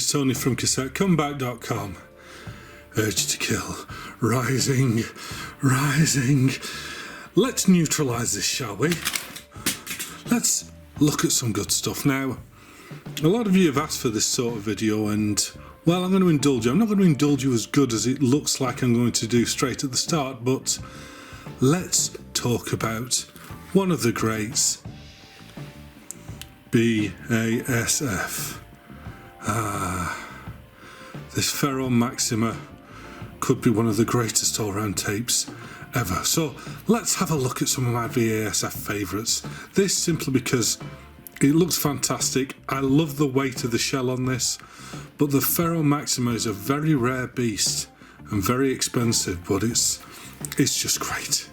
it's Tony from Cassette, comeback.com. Urge to kill, rising, rising. Let's neutralise this, shall we? Let's look at some good stuff. Now, a lot of you have asked for this sort of video and, well, I'm going to indulge you. I'm not going to indulge you as good as it looks like I'm going to do straight at the start, but let's talk about one of the greats, BASF. This Farrell Maxima could be one of the greatest all-round tapes ever. So let's have a look at some of my BASF favourites. This simply because it looks fantastic. I love the weight of the shell on this, but the Farrell Maxima is a very rare beast and very expensive, but it's just great.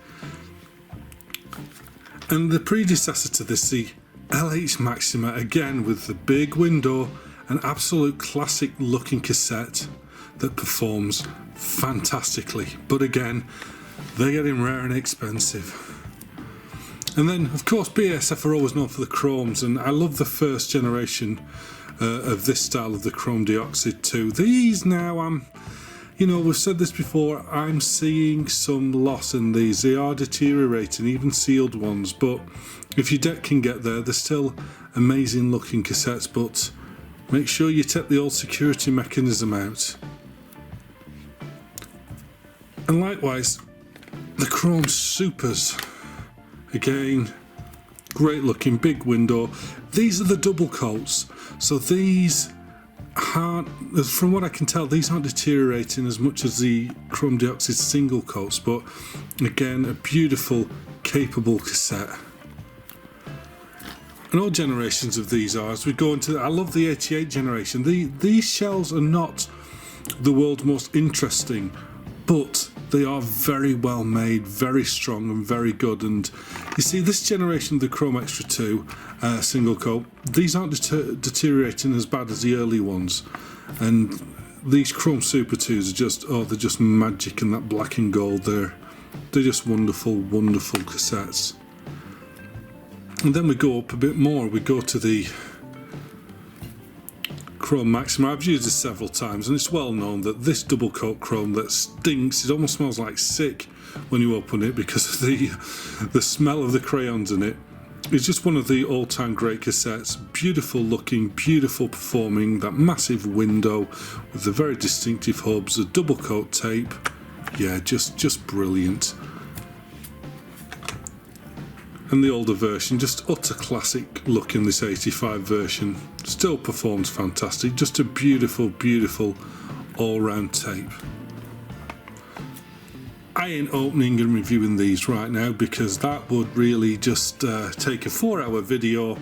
And the predecessor to this, the LH Maxima, again with the big window, an absolute classic looking cassette that performs fantastically, but again they're getting rare and expensive. And then of course BASF are always known for the chromes, and I love the first generation of this style of the chrome dioxide too. These now, we've said this before, I'm seeing some loss in these. They are deteriorating, even sealed ones, but if your deck can get there, they're still amazing looking cassettes, but make sure you take the old security mechanism out. And likewise, the chrome supers, again, great looking, big window. These are the double coats, so these aren't, from what I can tell, these aren't deteriorating as much as the chrome dioxide single coats, but again, a beautiful, capable cassette. And all generations of these are, as we go into, I love the 88 generation. These shells are not the world's most interesting, but they are very well made, very strong and very good. And you see, this generation of the Chrome Extra 2 single coat, these aren't deteriorating as bad as the early ones. And these Chrome Super 2s are just, they're just magic in that black and gold. They're just wonderful, wonderful cassettes. And then we go up a bit more, we go to the Chrome Maxima. I've used this several times, and it's well known that this double coat chrome that stinks, it almost smells like sick when you open it because of the smell of the crayons in it. It's just one of the all-time great cassettes. Beautiful looking, beautiful performing, that massive window with the very distinctive hubs, the double coat tape. Yeah, just brilliant. And the older version, just utter classic look in this 85 version. Still performs fantastic, just a beautiful, beautiful all-round tape. I ain't opening and reviewing these right now because that would really just take a 4-hour video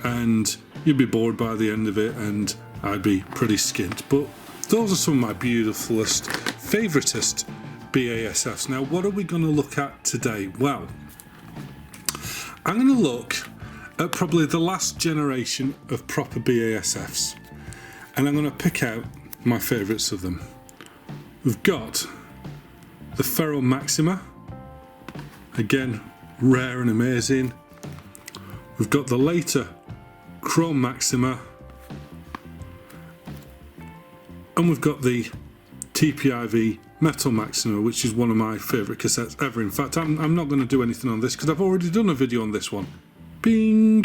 and you'd be bored by the end of it and I'd be pretty skint. But those are some of my beautifulest, favouriteest BASFs. Now what are we going to look at today? Well, I'm going to look at probably the last generation of proper BASFs, and I'm going to pick out my favourites of them. We've got the Farrell Maxima, again rare and amazing. We've got the later Chrome Maxima, and we've got the Iv Metal Maxima, which is one of my favourite cassettes ever. In fact, I'm not going to do anything on this because I've already done a video on this one. Bing!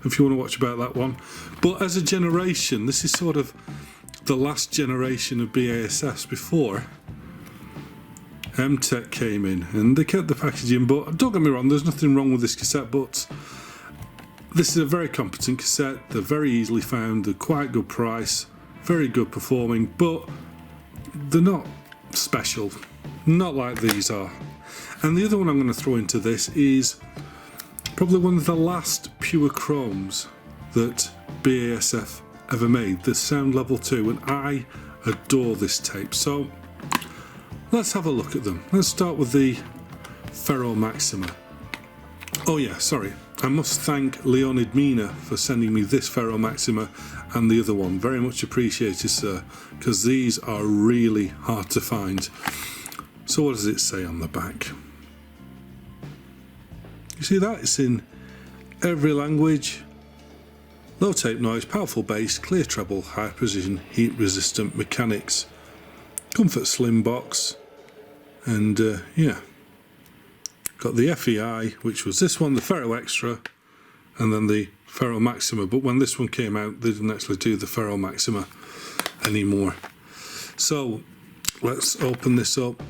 If you want to watch about that one. But as a generation, this is sort of the last generation of BASFs before EMTEC came in, and they kept the packaging. But don't get me wrong, there's nothing wrong with this cassette, but this is a very competent cassette. They're very easily found, they're quite good price, very good performing, but they're not special, not like these are. And the other one I'm going to throw into this is probably one of the last pure chromes that BASF ever made, the Sound Level 2, and I adore this tape. So let's have a look at them. Let's start with the Farrell Maxima. Oh yeah, sorry, I must thank Leonid Mina for sending me this Farrell Maxima and the other one. Very much appreciated, sir, because these are really hard to find. So what does it say on the back? You see that? It's in every language. Low tape noise, powerful bass, clear treble, high precision, heat resistant mechanics, comfort slim box, and yeah. Got the FEI, which was this one, the Ferro Extra, and then the Farrell Maxima. But when this one came out, they didn't actually do the Farrell Maxima anymore. So let's open this up.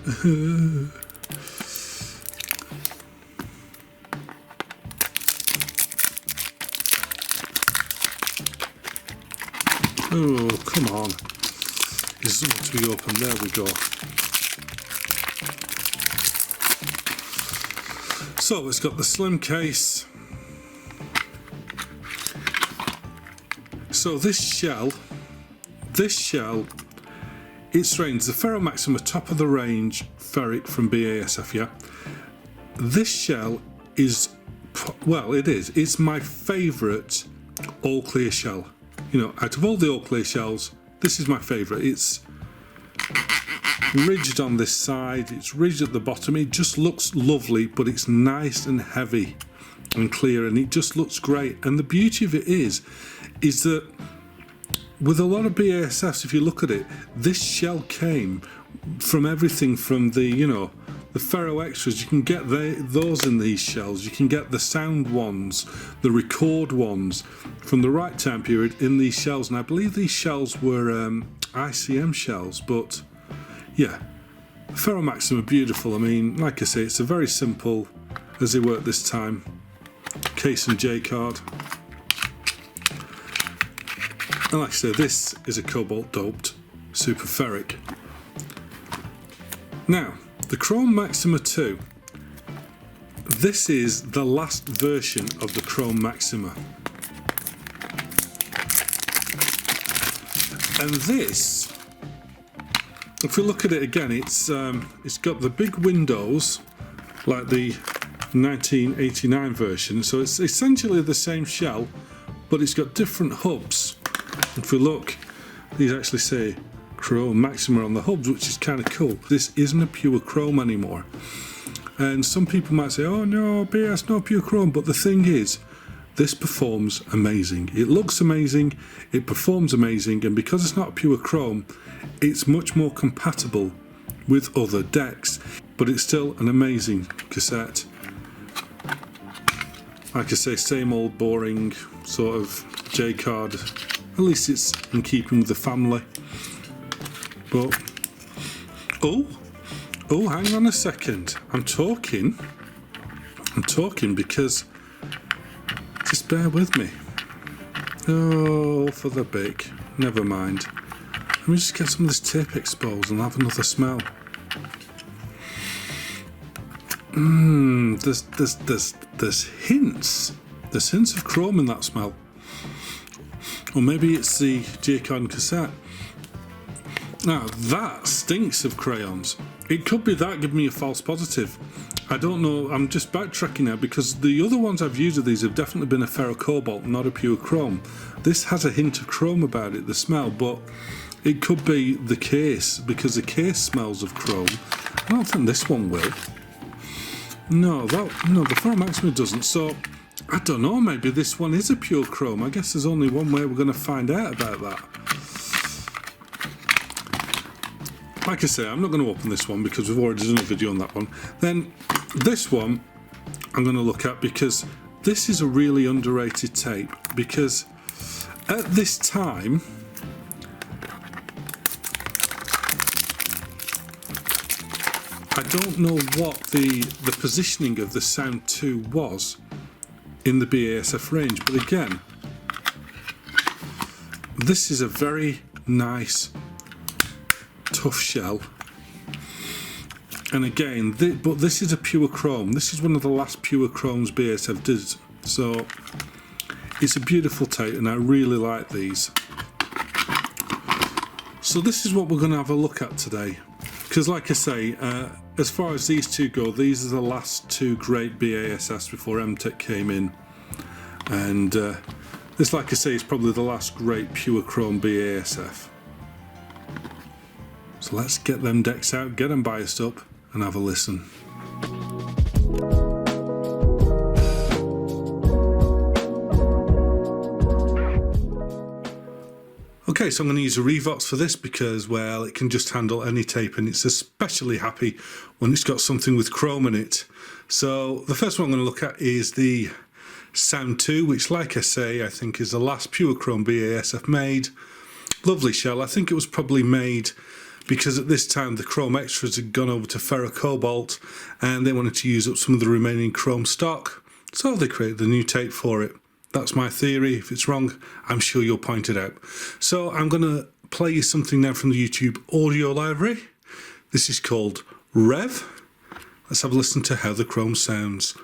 Oh, come on. This is not to be opened. There we go. So it's got the slim case. So this shell, it's strange. The Ferro Maxima, top of the range ferric from BASF, yeah. This shell is, well, it is. It's my favourite all clear shell. You know, out of all the all clear shells, this is my favourite. It's ridged on this side, it's ridged at the bottom. It just looks lovely, but it's nice and heavy and clear, and it just looks great. And the beauty of it is that with a lot of BASFs, if you look at it, this shell came from everything from the, you know, the Ferro Extras. You can get those in these shells. You can get the sound ones, the record ones from the right time period in these shells. And I believe these shells were ICM shells, but yeah, Ferro Maxima, beautiful. I mean, like I say, it's a very simple, as they work this time, case and J card. And like I say, this is a cobalt doped super ferric. Now, the Chrome Maxima 2. This is the last version of the Chrome Maxima. And this, if we look at it again, it's got the big windows like the 1989 version. So it's essentially the same shell, but it's got different hubs. If we look, these actually say Chrome Maxima on the hubs, which is kind of cool. This isn't a pure chrome anymore. And some people might say, oh no, BS, no pure chrome. But the thing is, this performs amazing. It looks amazing, it performs amazing, and because it's not a pure chrome, it's much more compatible with other decks. But it's still an amazing cassette. Like I say, same old boring sort of J card. At least it's in keeping with the family. But oh, hang on a second. I'm talking because, just bear with me. Oh, for the bick. Never mind. Let me just get some of this tape exposed and have another smell. There's hints. There's hints of chrome in that smell. Or maybe it's the J-Con cassette. Now that stinks of crayons. It could be that giving me a false positive. I don't know, I'm just backtracking now because the other ones I've used of these have definitely been a ferro cobalt, not a pure chrome. This has a hint of chrome about it, the smell, but it could be the case because the case smells of chrome. I don't think this one will. No, the Farrell Maxima doesn't, so I don't know, maybe this one is a pure chrome. I guess there's only one way we're going to find out about that. Like I say, I'm not going to open this one because we've already done a video on that one. Then this one I'm going to look at because this is a really underrated tape, because at this time I don't know what the positioning of the Sound 2 was in the BASF range, but again, this is a very nice tough shell, and again, but this is a pure chrome. This is one of the last pure chromes BASF did, so it's a beautiful tape and I really like these. So this is what we're going to have a look at today, because like I say, as far as these two go, these are the last two great BASFs before EMTEC came in, and this, like I say, is probably the last great pure chrome BASF. So let's get them decks out, get them biased up, and have a listen. Okay, so I'm going to use a Revox for this because, well, it can just handle any tape, and it's especially happy when it's got something with chrome in it. So the first one I'm going to look at is the Sound II, which, like I say, I think is the last pure chrome BASF made. Lovely shell. I think it was probably made because at this time the chrome extras had gone over to ferrocobalt and they wanted to use up some of the remaining chrome stock, so they created the new tape for it. That's my theory. If it's wrong, I'm sure you'll point it out. So I'm going to play you something now from the YouTube audio library. This is called Rev. Let's have a listen to how the chrome sounds.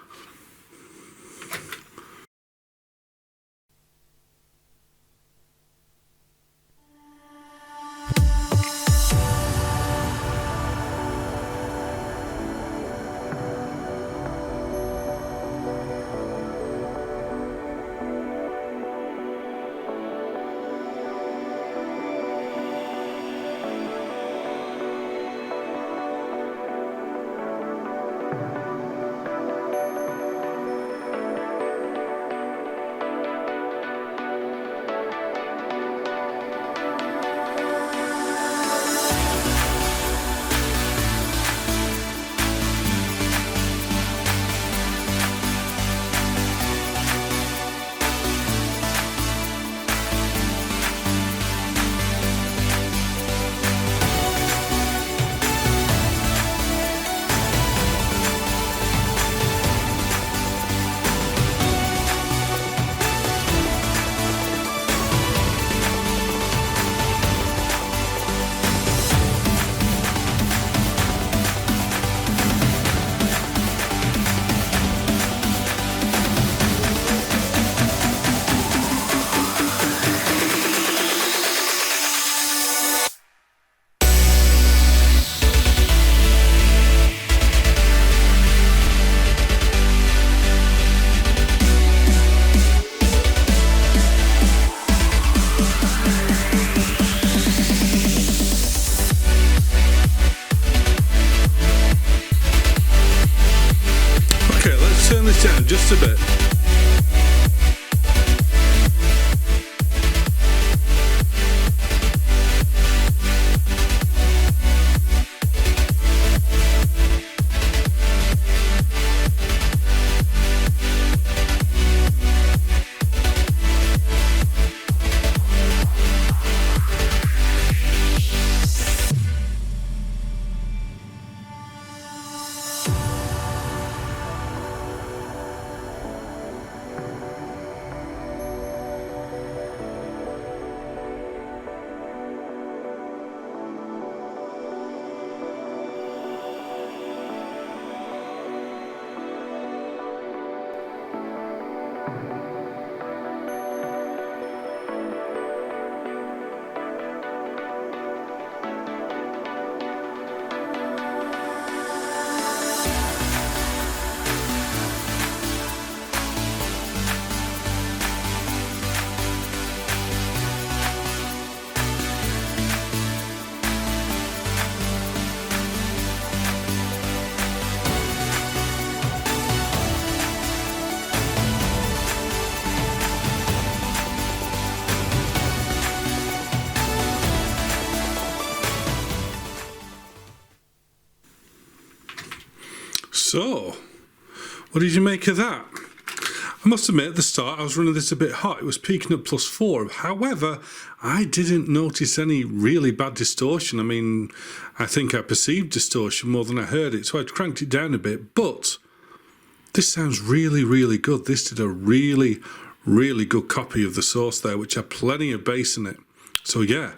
Turn this down just a bit. So, what did you make of that? I must admit at the start I was running this a bit hot. It was peaking at +4. However, I didn't notice any really bad distortion. I mean, I think I perceived distortion more than I heard it, so I cranked it down a bit. But this sounds really, really good. This did a really, really good copy of the source there, which had plenty of bass in it. So yeah,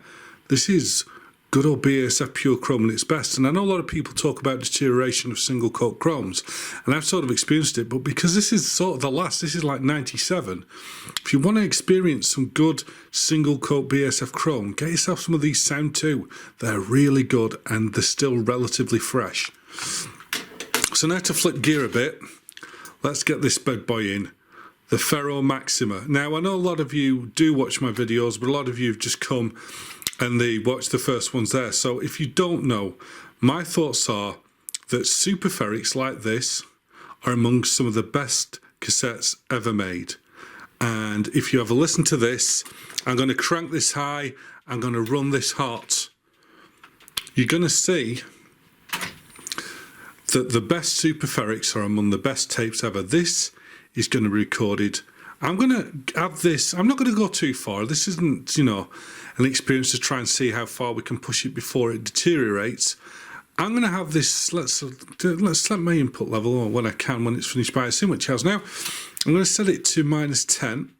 this is good old BASF pure chrome at its best. And I know a lot of people talk about deterioration of single coat chromes, and I've sort of experienced it, but because this is sort of the last, this is like 97, if you want to experience some good single coat BASF chrome, get yourself some of these Sound II. They're really good and they're still relatively fresh. So now to flip gear a bit, let's get this bad boy in. The Ferro Maxima. Now I know a lot of you do watch my videos, but a lot of you have just come and they watch the first ones there. So if you don't know, my thoughts are that super ferrics like this are among some of the best cassettes ever made. And if you ever listen to this, I'm going to crank this high I'm going to run this hot, you're going to see that the best superferrics are among the best tapes ever. This is going to be recorded. I'm going to have this, I'm not going to go too far. This isn't, you know, an experience to try and see how far we can push it before it deteriorates. I'm going to have this, let's set my input level, or when I can, when it's finished biasing, which it has now. I'm going to set it to -10,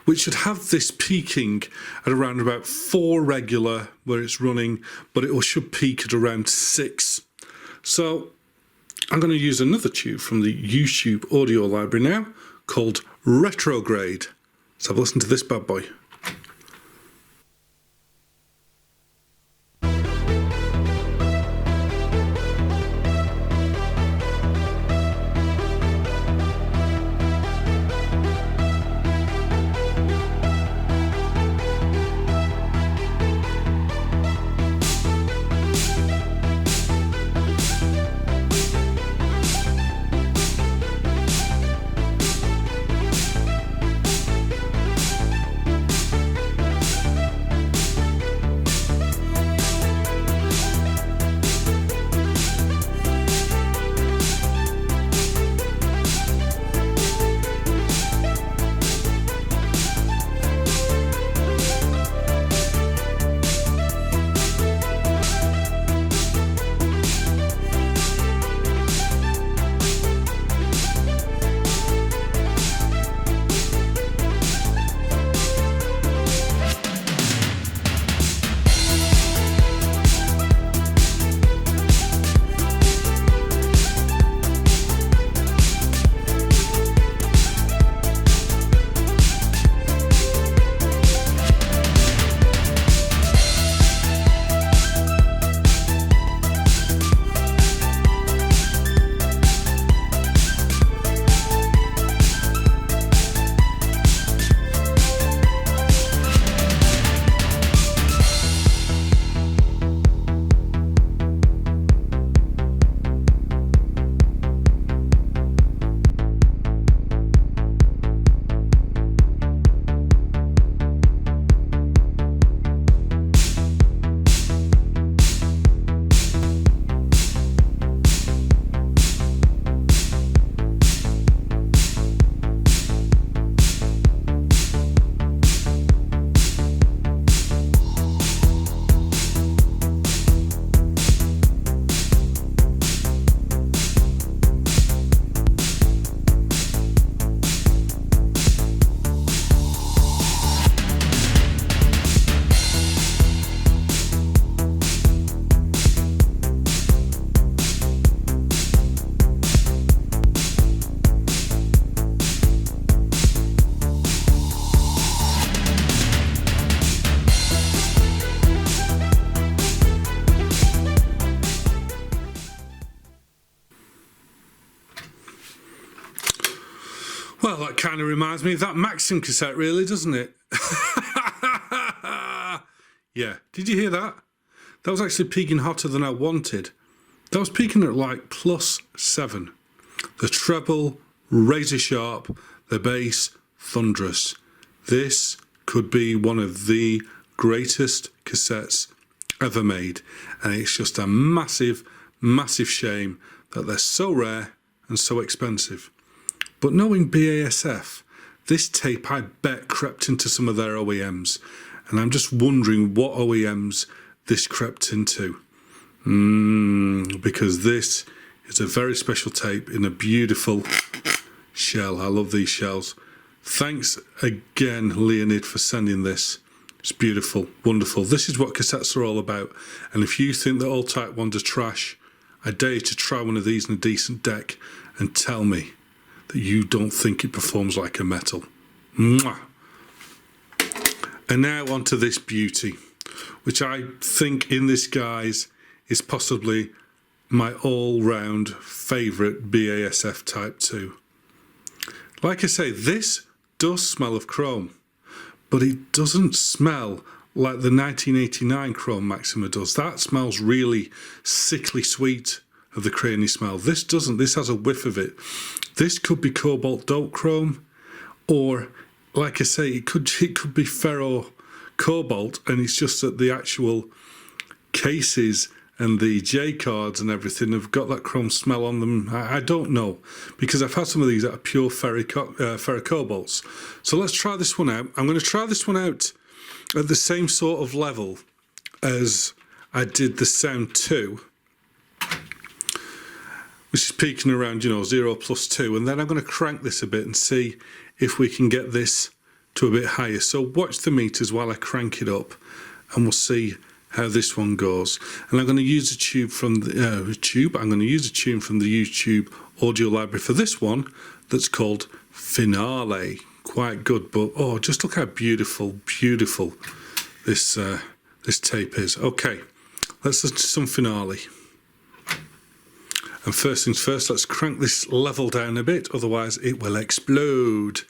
which should have this peaking at around about 4 regular where it's running, but it should peak at around 6. So I'm going to use another tube from the YouTube audio library now called Retrograde. Let's have a listen to this bad boy. Well, that kind of reminds me of that Maxim cassette, really, doesn't it? Yeah, did you hear that? That was actually peaking hotter than I wanted. That was peaking at like +7. The treble, razor sharp, the bass, thunderous. This could be one of the greatest cassettes ever made, and it's just a massive, massive shame that they're so rare and so expensive. But knowing BASF, this tape I bet crept into some of their OEMs, and I'm just wondering what OEMs this crept into. Because this is a very special tape in a beautiful shell. I love these shells. Thanks again, Leonid, for sending this. It's beautiful, wonderful. This is what cassettes are all about. And if you think that all Type 1s are trash, I dare you to try one of these in a decent deck and tell me that you don't think it performs like a metal. Mwah. And now onto this beauty, which I think in this guise is possibly my all-round favourite BASF Type 2. Like I say, this does smell of chrome, but it doesn't smell like the 1989 Chrome Maxima does. That smells really sickly sweet of the cranny smell. This doesn't. This has a whiff of it. This could be cobalt dope chrome, or like I say, it could be ferro cobalt, and it's just that the actual cases and the J cards and everything have got that chrome smell on them. I don't know, because I've had some of these that are pure ferrocobalts. So let's try this one out. I'm going to try this one out at the same sort of level as I did the Sound 2, which is peaking around, 0 plus 2, and then I'm going to crank this a bit and see if we can get this to a bit higher. So watch the meters while I crank it up, and we'll see how this one goes. And I'm going to use a tube from the I'm going to use a tune from the YouTube audio library for this one that's called Finale. Quite good, but oh, just look how beautiful this this tape is. Okay, let's listen to some Finale. And first things first, let's crank this level down a bit, otherwise it will explode.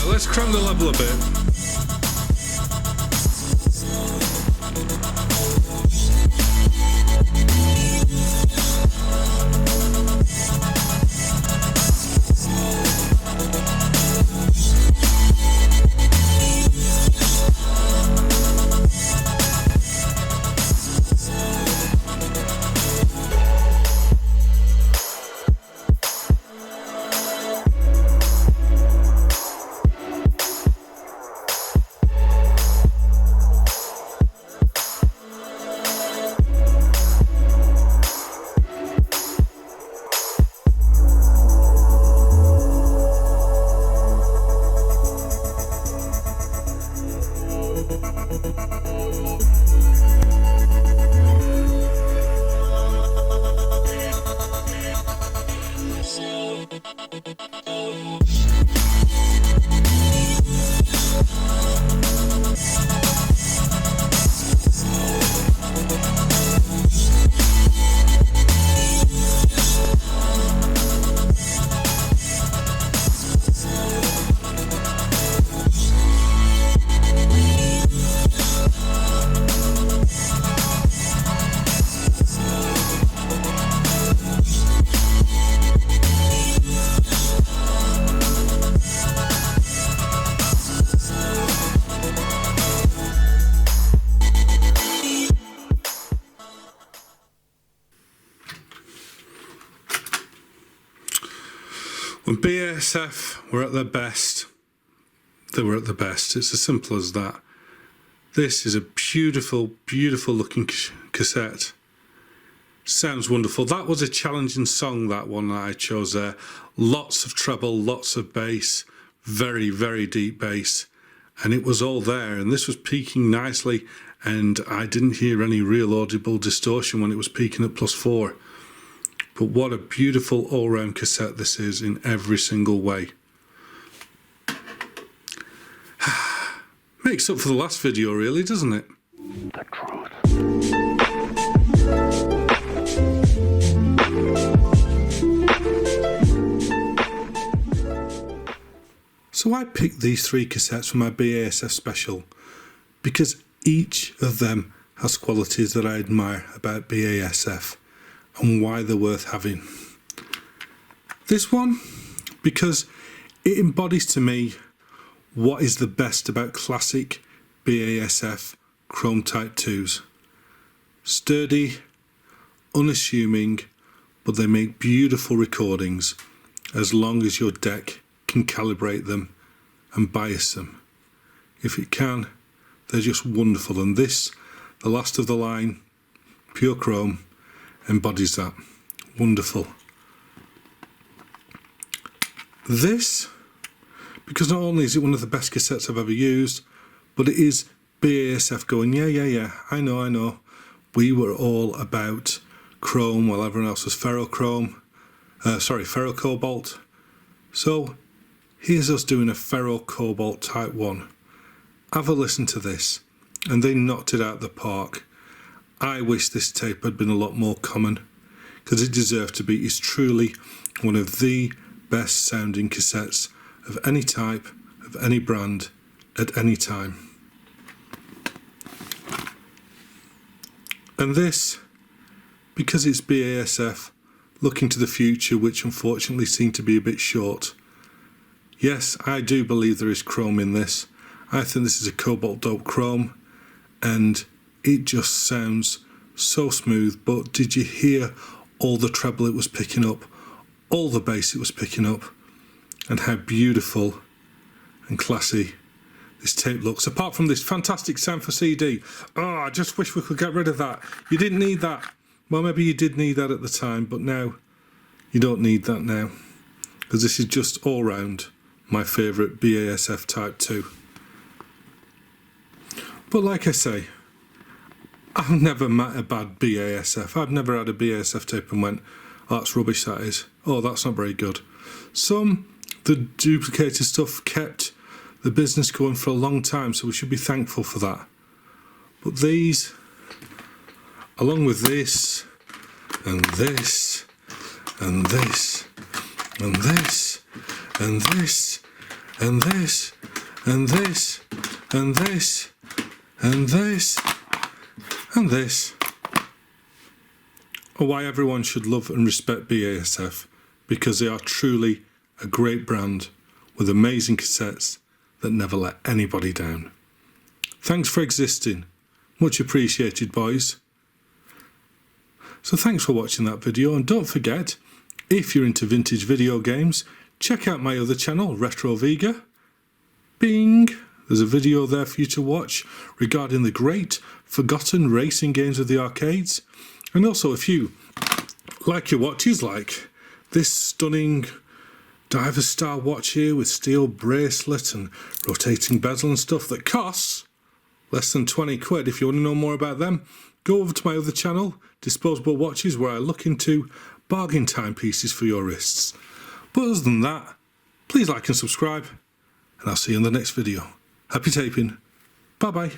Let's crank the level a bit. When BASF were at their best, they were at their best. It's as simple as that. This is a beautiful, beautiful looking cassette. Sounds wonderful. That was a challenging song, that one that I chose there. Lots of treble, lots of bass, very, very deep bass. And it was all there. And this was peaking nicely. And I didn't hear any real audible distortion when it was peaking at +4. But what a beautiful all-round cassette this is in every single way. Makes up for the last video really, doesn't it? The truth. So I picked these 3 cassettes for my BASF special because each of them has qualities that I admire about BASF and why they're worth having. This one, because it embodies to me what is the best about classic BASF Chrome Type 2s. Sturdy, unassuming, but they make beautiful recordings. as long as your deck can calibrate them and bias them. If it can, they're just wonderful, and this, the last of the line, pure chrome, embodies that. Wonderful. This, because not only is it one of the best cassettes I've ever used, but it is BASF going, yeah, I know. We were all about chrome while everyone else was ferro cobalt. So here's us doing a ferro cobalt type 1. Have a listen to this, and they knocked it out of the park. I wish this tape had been a lot more common, because it deserved to be. It's truly one of the best sounding cassettes of any type, of any brand, at any time. And this, because it's BASF, looking to the future, which unfortunately seemed to be a bit short. Yes, I do believe there is chrome in this. I think this is a cobalt doped chrome, and it just sounds so smooth. But did you hear all the treble it was picking up, all the bass it was picking up, and how beautiful and classy this tape looks, apart from this fantastic sound for CD. Oh, I just wish we could get rid of that. You didn't need that. Well, maybe you did need that at the time, but now you don't need that now, because this is just all round my favourite BASF Type 2. But like I say, I've never met a bad BASF. I've never had a BASF tape and went, oh, that's rubbish, that is. Oh, that's not very good. The duplicated stuff kept the business going for a long time, so we should be thankful for that. But these, along with this, and this, and this, and this, and this, and this, and this, and this, and this, and this, are why everyone should love and respect BASF, because they are truly a great brand with amazing cassettes that never let anybody down. Thanks for existing. Much appreciated, boys. So thanks for watching that video, and don't forget, if you're into vintage video games, check out my other channel, Retro Vega. Bing! There's a video there for you to watch regarding the great forgotten racing games of the arcades. And also, if you like your watches, like this stunning diver style watch here with steel bracelet and rotating bezel and stuff that costs less than 20 quid. If you want to know more about them, go over to my other channel, Disposable Watches, where I look into bargain timepieces for your wrists. But other than that, please like and subscribe, and I'll see you in the next video. Happy taping. Bye bye.